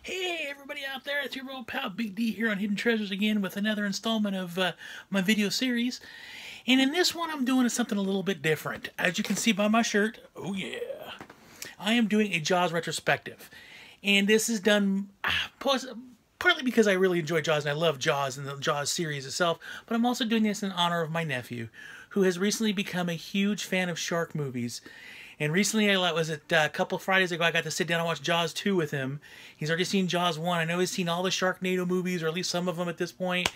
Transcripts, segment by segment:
Hey everybody out there, it's your old pal Big D here on Hidden Treasures again with another installment of my video series. And in this one I'm doing something a little bit different. As you can see by my shirt, oh yeah, I am doing a Jaws retrospective. And this is done partly because I really enjoy Jaws and I love Jaws and the Jaws series itself, but I'm also doing this in honor of my nephew, who has recently become a huge fan of shark movies. And recently, a couple Fridays ago, I got to sit down and watch Jaws 2 with him. He's already seen Jaws 1. I know he's seen all the Sharknado movies, or at least some of them at this point.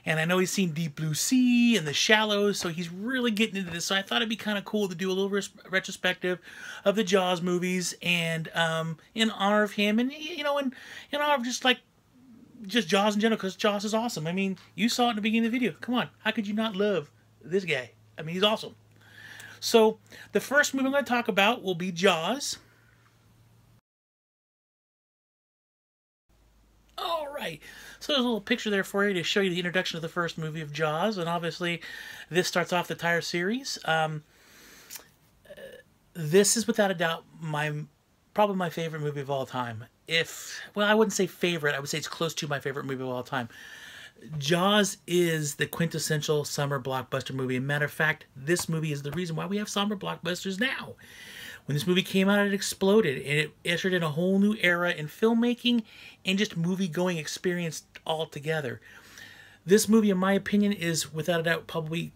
And I know he's seen Deep Blue Sea and The Shallows, so he's really getting into this. So I thought it'd be kind of cool to do a little retrospective of the Jaws movies, and in honor of him, and in honor of just Jaws in general, because Jaws is awesome. I mean, you saw it in the beginning of the video. Come on, how could you not love this guy? I mean, he's awesome. So, the first movie I'm going to talk about will be Jaws. Alright, so there's a little picture there for you to show you the introduction of the first movie of Jaws, and obviously this starts off the entire series. This is without a doubt probably my favorite movie of all time. Well, I wouldn't say favorite, I would say it's close to my favorite movie of all time. Jaws is the quintessential summer blockbuster movie. As a matter of fact, this movie is the reason why we have summer blockbusters now. When this movie came out, it exploded, and it ushered in a whole new era in filmmaking and just movie-going experience altogether. This movie, in my opinion, is without a doubt probably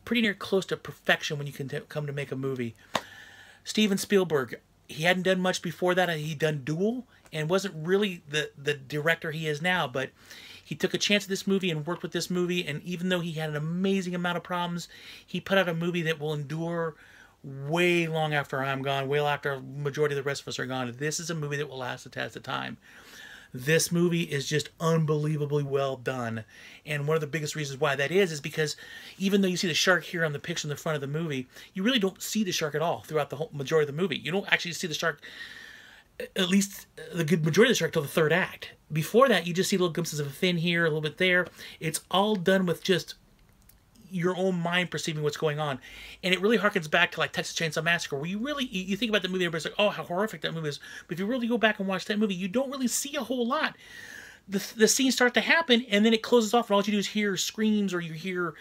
pretty near close to perfection when you can come to make a movie. Steven Spielberg, he hadn't done much before that. He'd done Duel and wasn't really the director he is now, but he took a chance at this movie and worked with this movie, and even though he had an amazing amount of problems, he put out a movie that will endure way long after I'm gone, way after a majority of the rest of us are gone. This is a movie that will last the test of time. This movie is just unbelievably well done, and one of the biggest reasons why that is because even though you see the shark here on the picture in the front of the movie, you really don't see the shark at all throughout the whole majority of the movie. You don't actually see the shark, at least the good majority of the shark, till the third act. Before that, you just see little glimpses of a fin here, a little bit there. It's all done with just your own mind perceiving what's going on. And it really harkens back to like Texas Chainsaw Massacre, where you think about the movie, everybody's like, oh, how horrific that movie is. But if you really go back and watch that movie, you don't really see a whole lot. The scenes start to happen, and then it closes off, and all you do is hear screams, or you hear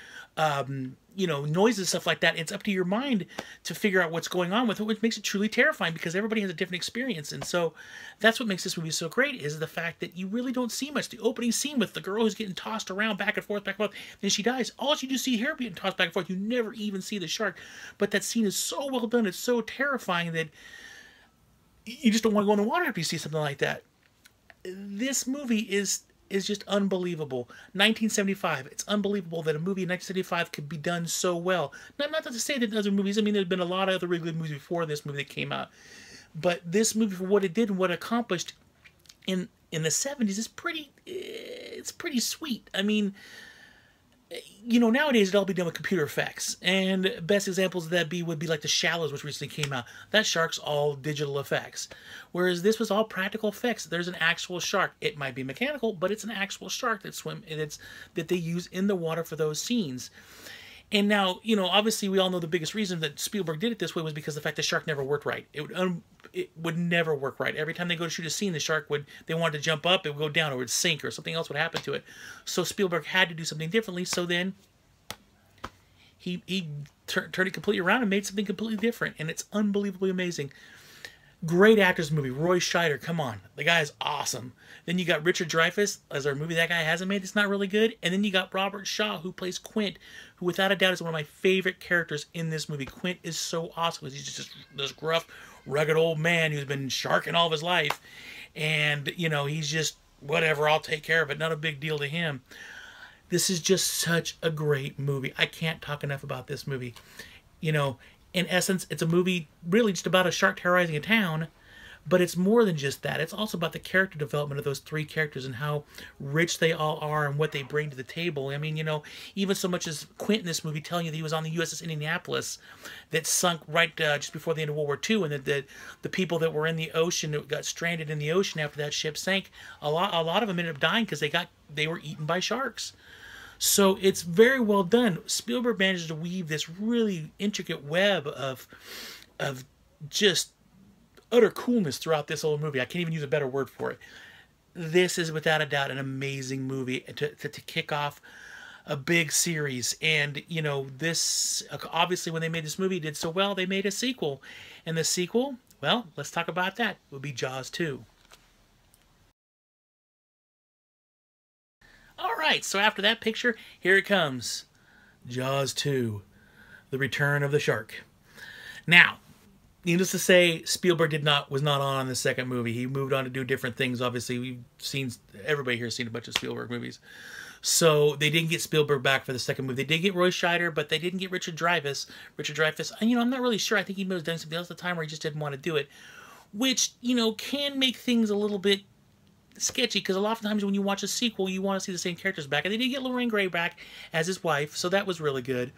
noises, stuff like that. It's up to your mind to figure out what's going on with it, which makes it truly terrifying because everybody has a different experience. And so that's what makes this movie so great, is the fact that you really don't see much. The opening scene with the girl who's getting tossed around back and forth, then she dies. All you do see her being tossed back and forth. You never even see the shark. But that scene is so well done. It's so terrifying that you just don't want to go in the water after you see something like that. This movie is just unbelievable. 1975. It's unbelievable that a movie in 1975 could be done so well. Not to say that other movies. I mean, there's been a lot of other really good movies before this movie that came out, but this movie, for what it did and what it accomplished in the 70s, is pretty sweet. I mean, nowadays it'd all be done with computer effects, and best examples of that would be like The Shallows, which recently came out. That shark's all digital effects, whereas this was all practical effects. There's an actual shark. It might be mechanical, but it's an actual shark that they use in the water for those scenes. And now, obviously we all know the biggest reason that Spielberg did it this way was because of the fact the shark never worked right. It would never work right. Every time they go to shoot a scene, the shark they wanted to jump up, it would go down, or it would sink, or something else would happen to it. So Spielberg had to do something differently, so then he turned it completely around and made something completely different, and it's unbelievably amazing. Great actors movie. Roy Scheider, come on. The guy is awesome. Then you got Richard Dreyfuss as our movie that guy hasn't made. It's not really good. And then you got Robert Shaw, who plays Quint, who without a doubt is one of my favorite characters in this movie. Quint is so awesome. He's just this gruff, rugged old man who's been sharking all of his life. And, he's just, whatever, I'll take care of it. Not a big deal to him. This is just such a great movie. I can't talk enough about this movie. In essence, it's a movie really just about a shark terrorizing a town, but it's more than just that. It's also about the character development of those three characters and how rich they all are and what they bring to the table. I mean, even so much as Quint in this movie telling you that he was on the USS Indianapolis that sunk right just before the end of World War II, and that the people that were in the ocean, that got stranded in the ocean after that ship sank, a lot of them ended up dying because they were eaten by sharks. So it's very well done. Spielberg manages to weave this really intricate web of just utter coolness throughout this whole movie. I can't even use a better word for it. this is without a doubt an amazing movie to kick off a big series. And you know, this obviously when they made this movie, it did so well, they made a sequel. And the sequel, well, let's talk about that. It would be Jaws 2. All right, so after that picture, here it comes. Jaws 2, The Return of the Shark. Now, needless to say, Spielberg was not on the second movie. He moved on to do different things. Obviously, everybody here has seen a bunch of Spielberg movies. So they didn't get Spielberg back for the second movie. They did get Roy Scheider, but they didn't get Richard Dreyfuss. Richard Dreyfuss, and you know, I'm not really sure. I think he was doing something else at the time, or he just didn't want to do it, which, you know, can make things a little bit sketchy, because a lot of times when you watch a sequel, you want to see the same characters back, and they did get Lorraine Gray back as his wife, so that was really good.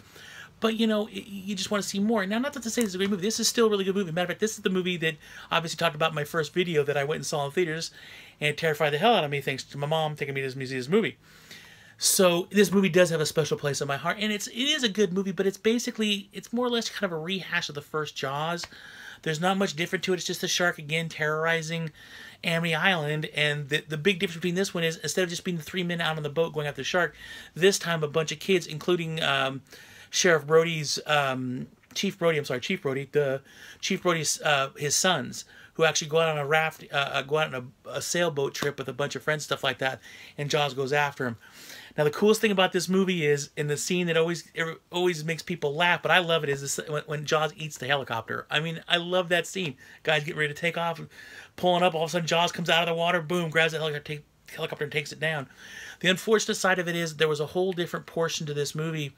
But, you know, you just want to see more. Now, not to say this is a great movie. This is still a really good movie. Matter of fact, this is the movie that obviously talked about in my first video that I went and saw in theaters and terrified the hell out of me, thanks to my mom taking me to this movie. So this movie does have a special place in my heart, and it is a good movie, but it's more or less kind of a rehash of the first Jaws. There's not much different to it. It's just the shark again terrorizing Amity Island, and the big difference between this one is, instead of just being the 3 men out on the boat going after the shark, this time a bunch of kids, including Chief Brody's, Chief Brody's his sons, who actually go out on a raft, go out on a sailboat trip with a bunch of friends, stuff like that, and Jaws goes after him. Now, the coolest thing about this movie is, in the scene that always makes people laugh, but I love it, is this, when Jaws eats the helicopter. I mean, I love that scene. Guys getting ready to take off, and pulling up, all of a sudden Jaws comes out of the water, boom, grabs the helicopter and takes it down. The unfortunate side of it is there was a whole different portion to this movie.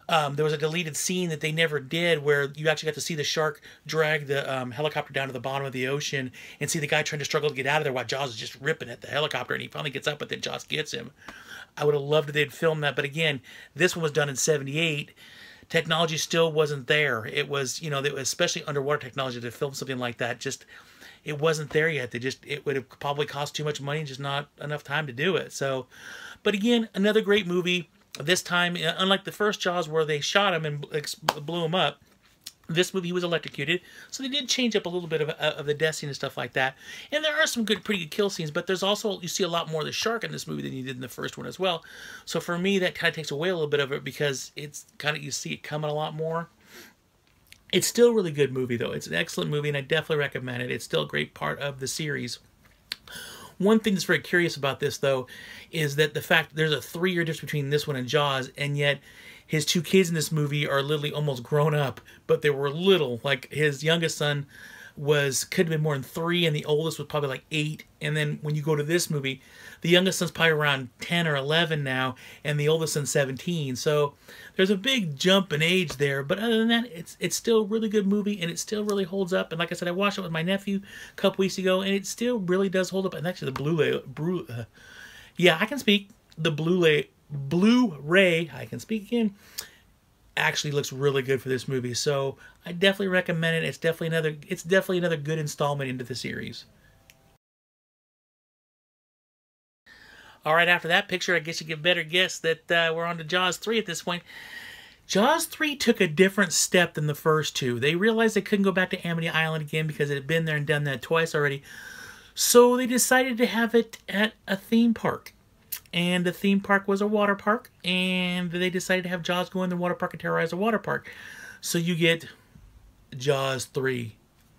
There was a deleted scene that they never did, where you actually got to see the shark drag the helicopter down to the bottom of the ocean and see the guy trying to struggle to get out of there while Jaws is just ripping at the helicopter, and he finally gets up, but then Jaws gets him. I would have loved if they'd filmed that, but again, this one was done in '78. Technology still wasn't there. It was, you know, especially underwater technology, to film something like that, just, it wasn't there yet. It would have probably cost too much money and just not enough time to do it. So, but again, another great movie. This time, unlike the first Jaws where they shot him and blew him up, this movie he was electrocuted, so they did change up a little bit of the death scene and stuff like that. And there are some pretty good kill scenes, but there's also, you see a lot more of the shark in this movie than you did in the first one as well. So for me, that kind of takes away a little bit of it, because it's kind of, you see it coming a lot more. It's still a really good movie, though. It's an excellent movie, and I definitely recommend it. It's still a great part of the series. One thing that's very curious about this, though, is that the fact there's a 3-year difference between this one and Jaws, and yet his 2 kids in this movie are literally almost grown up, but they were little. Like, his youngest son could have been more than 3, and the oldest was probably like 8. And then when you go to this movie, the youngest son's probably around 10 or 11 now, and the oldest son's 17. So there's a big jump in age there. But other than that, it's still a really good movie, and it still really holds up. And like I said, I watched it with my nephew a couple weeks ago, and it still really does hold up. And actually, the yeah, I can speak. The Blu-ray, I can speak again, actually looks really good for this movie. So I definitely recommend it. It's definitely another good installment into the series. All right, after that picture, I guess you can better guess that we're on to Jaws 3 at this point. Jaws 3 took a different step than the first two. They realized they couldn't go back to Amity Island again because it had been there and done that twice already. So they decided to have it at a theme park. And the theme park was a water park, and they decided to have Jaws go in the water park and terrorize the water park. So you get Jaws 3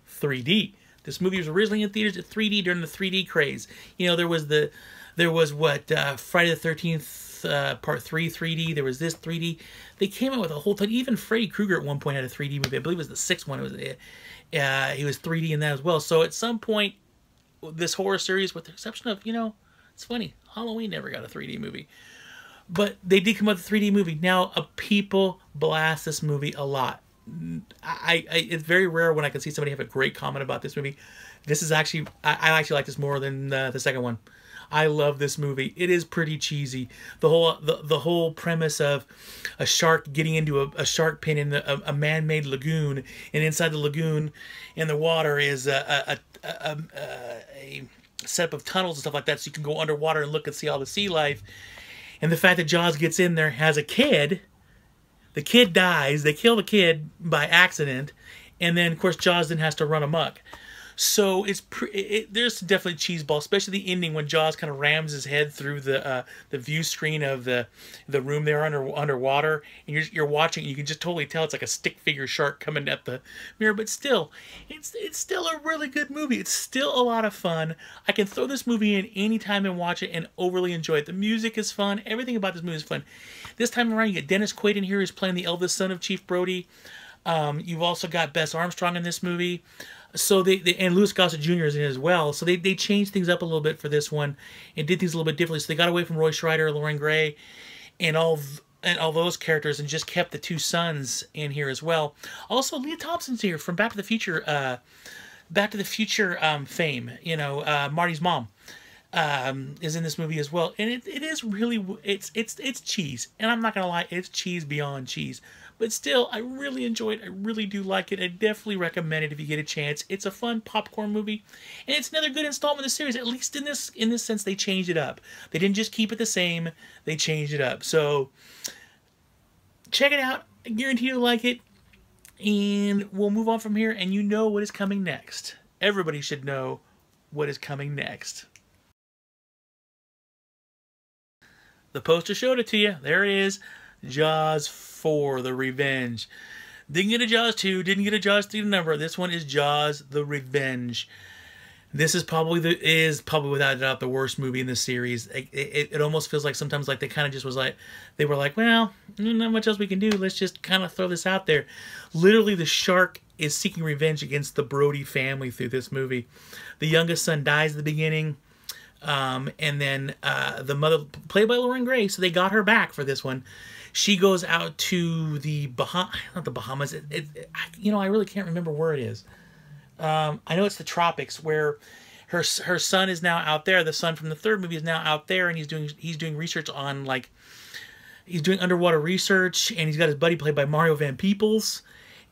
3D. This movie was originally in theaters at 3D during the 3D craze. You know, there was Friday the 13th Part 3 3D. There was this 3D. They came out with a whole ton. Even Freddy Krueger at one point had a 3D movie. I believe it was the 6th one. He was 3D in that as well. So at some point, this horror series, with the exception of, you know, it's funny, Halloween never got a 3D movie. But they did come up with a 3D movie. Now, people blast this movie a lot. It's very rare when I can see somebody have a great comment about this movie. This is actually, I actually like this more than the second one. I love this movie. It is pretty cheesy. The whole premise of a shark getting into a shark pen in a man-made lagoon, and inside the lagoon in the water is a set of tunnels and stuff like that, so you can go underwater and look and see all the sea life. And the fact that Jaws gets in there, has a kid, the kid dies, they kill the kid by accident, and then of course Jaws then has to run amok. So there's definitely cheese ball, especially the ending when Jaws kind of rams his head through the view screen of the room there underwater, and you're watching. You can just totally tell it's like a stick figure shark coming at the mirror. But still, it's still a really good movie. It's still a lot of fun. I can throw this movie in anytime and watch it and overly enjoy it. The music is fun. Everything about this movie is fun. This time around, you get Dennis Quaid in here who's playing the eldest son of Chief Brody. You've also got Bess Armstrong in this movie. So and Louis Gossett Jr. is in it as well. So they changed things up a little bit for this one and did things a little bit differently. So they got away from Roy Scheider, Lauren Gray, and all those characters, and just kept the two sons in here as well. Also, Leah Thompson's here from Back to the Future. Fame. You know, Marty's mom is in this movie as well, and it is really it's cheese, and I'm not gonna lie, it's cheese beyond cheese. But still, I really enjoy it. I really do like it. I definitely recommend it if you get a chance. It's a fun popcorn movie, and it's another good installment of the series. At least in this sense, they changed it up. They didn't just keep it the same. They changed it up. So check it out. I guarantee you'll like it. And we'll move on from here, and you know what is coming next. Everybody should know what is coming next. The poster showed it to you. There it is. Jaws 4, The Revenge. Didn't get a Jaws 2, didn't get a Jaws 3 number. This one is Jaws, The Revenge. This is probably without a doubt the worst movie in the series. It almost feels like sometimes like they kind of just was like, they were like, well, not much else we can do. Let's just kind of throw this out there. Literally, the shark is seeking revenge against the Brody family through this movie. The youngest son dies at the beginning. And then the mother, played by Lauren Gray, so they got her back for this one. She goes out to the Bahamas. You know, I really can't remember where it is. I know it's the tropics, where her son is now out there. The son from the third movie is now out there, and he's doing research on, like, he's doing underwater research, and he's got his buddy played by Mario Van Peebles.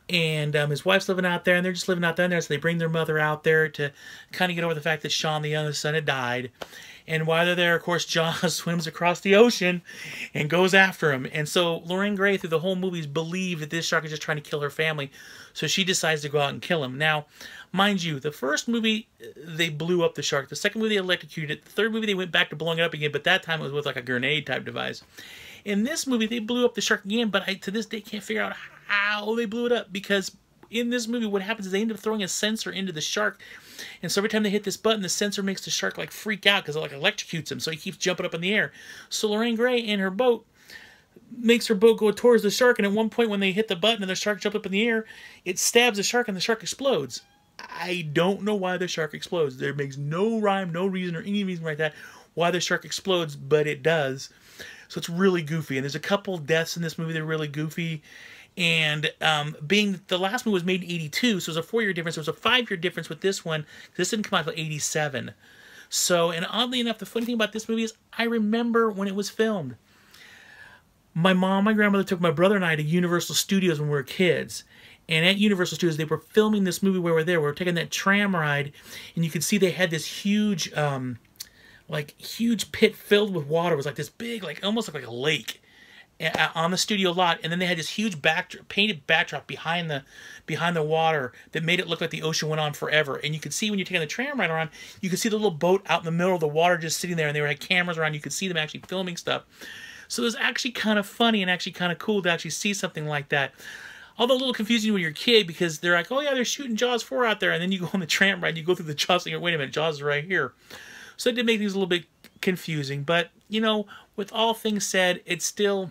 And his wife's living out there, and they're just living out there. So they bring their mother out there to kind of get over the fact that Sean, the youngest son, had died. And while they're there, of course, Jaws swims across the ocean and goes after him. And so Lauren Gray, through the whole movie, believes that this shark is just trying to kill her family. So she decides to go out and kill him. Now, mind you, the first movie, they blew up the shark. The second movie, they electrocuted it. The third movie, they went back to blowing it up again, but that time it was with like a grenade-type device. In this movie, they blew up the shark again, but I, to this day, can't figure out how they blew it up, because in this movie, what happens is they end up throwing a sensor into the shark, and so every time they hit this button, the sensor makes the shark like freak out because it like electrocutes him, so he keeps jumping up in the air. So Lorraine Gray in her boat makes her boat go towards the shark, and at one point when they hit the button and the shark jumps up in the air, it stabs the shark and the shark explodes. I don't know why the shark explodes. There makes no rhyme, no reason, or any reason like that why the shark explodes, but it does. So it's really goofy, and there's a couple deaths in this movie that are really goofy. And being the last movie was made in 82, so there's a 4-year difference. There was a 5-year difference with this one. This didn't come out until 87. So, and oddly enough, the funny thing about this movie is I remember when it was filmed. My mom, my grandmother took my brother and I to Universal Studios when we were kids. And at Universal Studios, they were filming this movie where we were there. We were taking that tram ride, and you could see they had this huge, huge pit filled with water. It was like this big, like almost like a lake on the studio lot, and then they had this huge painted backdrop behind the water that made it look like the ocean went on forever. And you could see when you're taking the tram ride around, you could see the little boat out in the middle of the water just sitting there, and they had cameras around. You could see them actually filming stuff. So it was actually kind of funny and actually kind of cool to actually see something like that. Although a little confusing when you're a kid, because they're like, oh yeah, they're shooting Jaws 4 out there, and then you go on the tram ride, you go through the Jaws, and you're, wait a minute, Jaws is right here. So it did make things a little bit confusing, but you know, with all things said, it's still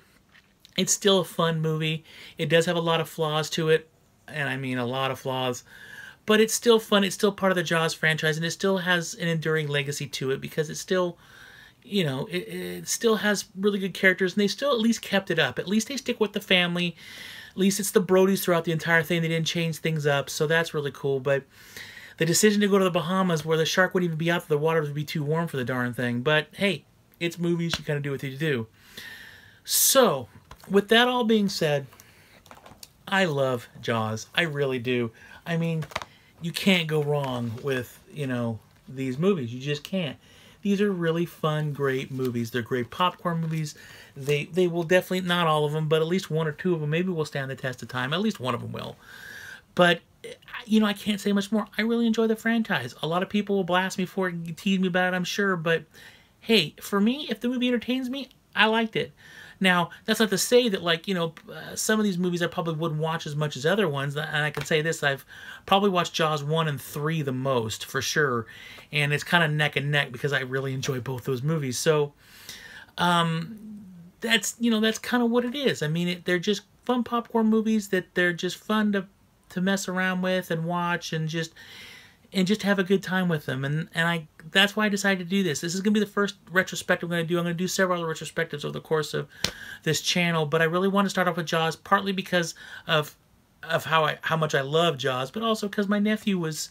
a fun movie. It does have a lot of flaws to it, and I mean a lot of flaws, but it's still fun. It's still part of the Jaws franchise, and it still has an enduring legacy to it, because it's still, you know, it still has really good characters, and they still at least kept it up. At least they stick with the family. At least it's the Brodies throughout the entire thing. They didn't change things up, so that's really cool. But the decision to go to the Bahamas, where the shark wouldn't even be out, the water would be too warm for the darn thing. But hey, it's movies. You kind of do what you do. So, with that all being said, I love Jaws. I really do. I mean, you can't go wrong with, you know, these movies. You just can't. These are really fun, great movies. They're great popcorn movies. They will definitely, not all of them, but at least one or two of them maybe will stand the test of time. At least one of them will. But I can't say much more. I really enjoy the franchise. A lot of people will blast me for it, tease me about it, I'm sure, but hey, for me, if the movie entertains me, I liked it. Now, that's not to say that, like, some of these movies I probably wouldn't watch as much as other ones, and I can say this, I've probably watched Jaws 1 and 3 the most, for sure, and it's kind of neck and neck because I really enjoy both those movies, so, that's kind of what it is. I mean, they're just fun popcorn movies that they're just fun to mess around with and watch and just have a good time with them. And that's why I decided to do this. This is going to be the first retrospective I'm going to do. I'm going to do several other retrospectives over the course of this channel, but I really want to start off with Jaws, partly because of how much I love Jaws, but also because my nephew was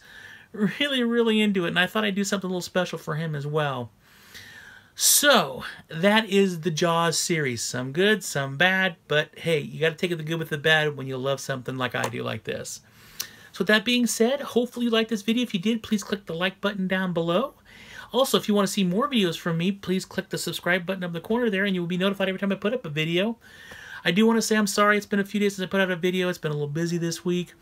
really, really into it, and I thought I'd do something a little special for him as well. So, that is the Jaws series. Some good, some bad, but hey, you got to take it the good with the bad when you love something like I do like this. So with that being said, hopefully you liked this video. If you did, please click the like button down below. Also, if you want to see more videos from me, please click the subscribe button up in the corner there and you will be notified every time I put up a video. I do want to say I'm sorry. It's been a few days since I put out a video. It's been a little busy this week.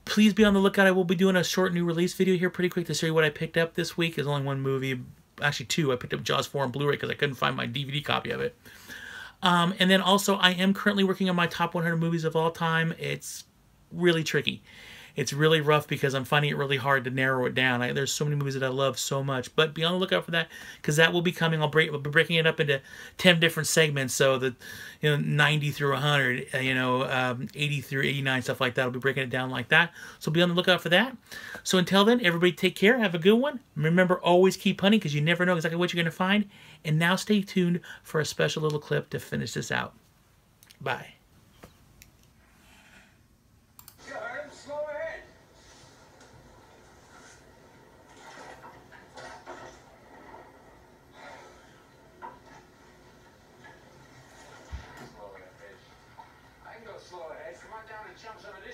Please be on the lookout. I will be doing a short new release video here pretty quick to show you what I picked up this week. There's only one movie. Actually, two. I picked up Jaws 4 on Blu-ray because I couldn't find my DVD copy of it. And then also, I am currently working on my top 100 movies of all time. It's really tricky. It's really rough because I'm finding it really hard to narrow it down. There's so many movies that I love so much. But be on the lookout for that because that will be coming. I'll be breaking it up into 10 different segments. So that 90 through 100, 80 through 89, stuff like that. I'll be breaking it down like that. So be on the lookout for that. So until then, everybody take care. Have a good one. Remember, always keep hunting because you never know exactly what you're going to find. And now stay tuned for a special little clip to finish this out. Bye. Slow ahead. Come on down and jump some of